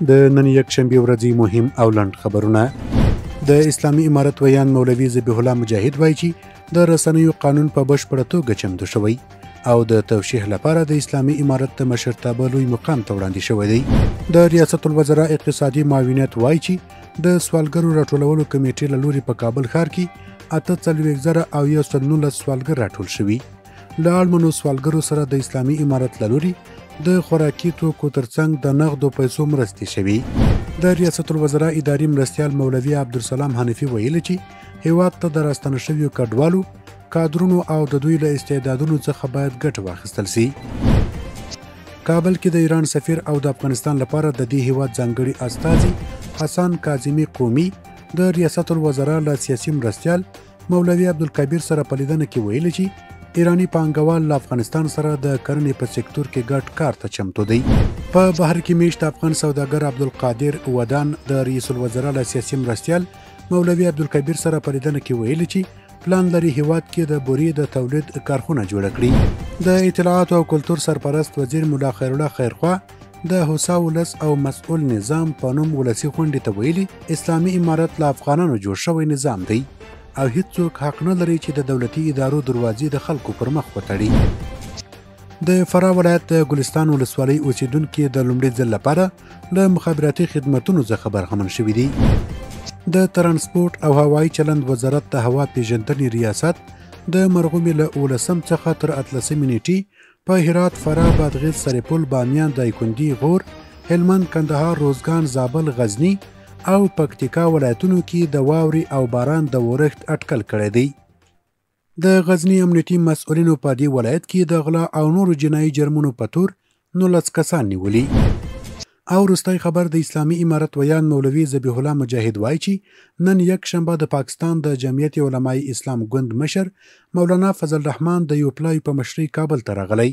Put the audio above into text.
د نن یک شنبه ورځې مهم او لنډ خبرونه. د اسلامي امارت ویان مولوي ذبیح الله مجاهد وایي چې د رسنیو قانون په بشپړه توګه چمتو شوی او د توشیح لپاره د اسلامي امارت د مشرتابه لوی مقام ته وړاندې شوی دی. د ریاست الوزرا اقتصادي معاونیت وایي چې د سوالګرو راټولولو کمیټې له لوري په کابل ښار کې 48,119 سوالګر راټول شوي. له اړمنو سوالګرو سره د اسلامي امارت له لوري د خوراکي توکو ترڅنګ د نغدو پیسو مرستې شوي. د ریاست الوزرا اداري مرستیال مولوي عبدالسلام حنفي ویلي چې هیواد ته د راستنه شویو کډوالو کادرونو او د دوی له استعدادونو څخه باید ګټه واخیستل سي. کابل کې د ایران سفیر او د افغانستان لپاره د دې هیواد ځانګړي استازي حسن کاظمي قومي د ریاست الوزرا له سیاسي مرستیال مولوي عبدالکبیر سره په لیدنه کې ویلي چې ایرانی پانګوال له افغانستان سره د کرنې په سکتور کې ګډ کار ته چمتو دی. په بهر کې میشت افغان سوداګر عبدالقادر ودان د رئیس الوزرا له سیاسي مرستیال مولوي عبدالکبیر سره په لیدنه کې ویلي چې پلان لري هیواد کې د بورې د تولید کارخونه جوړه کړي. د اطلاعات او کلتور سرپرست وزیر مولا خیرالله خیرخوا د هوسا ولس او مسؤل نظام په نوم ولسي غونډې ته ویلي اسلامي امارت له افغانانو جوړ شوی نظام دی او هیڅوک حق نه لري چې د دولتي ادارو دروازې د خلکو پر مخ وتړي. د فراه ولایت د ګلستان ولسوالۍ اوسیدونکي د لومړي ځل لپاره له مخابراتي خدمتونو څخه برخمن شوي دي. د ترانسپورت او هوایي چلند وزارت د هوا پیژندنې ریاست د مرغومي له 19 څخه تر 18 نیټې په هرات، فراه، بادغیس، سرپل، بامیان، دایکنډي، غور، هلمند، کندهار، روزګان، زابل، غزني او پکتیکا ولایتونو کې د واورې او باران د ورښت اټکل کړی دی. د غزني امنیتي مسؤلینو په دې ولایت کې د غلا او نورو جنایي جرمونو په تور 19 کسان نیولي. او وروستی خبر د اسلامي امارت ویان مولوي ذبیح الله مجاهد وایي چې نن یک شنبه د پاکستان د جمعیت علمای اسلام ګوند مشر مولانا فضل الرحمن د یو پلای په مشرۍ کابل ته راغلی.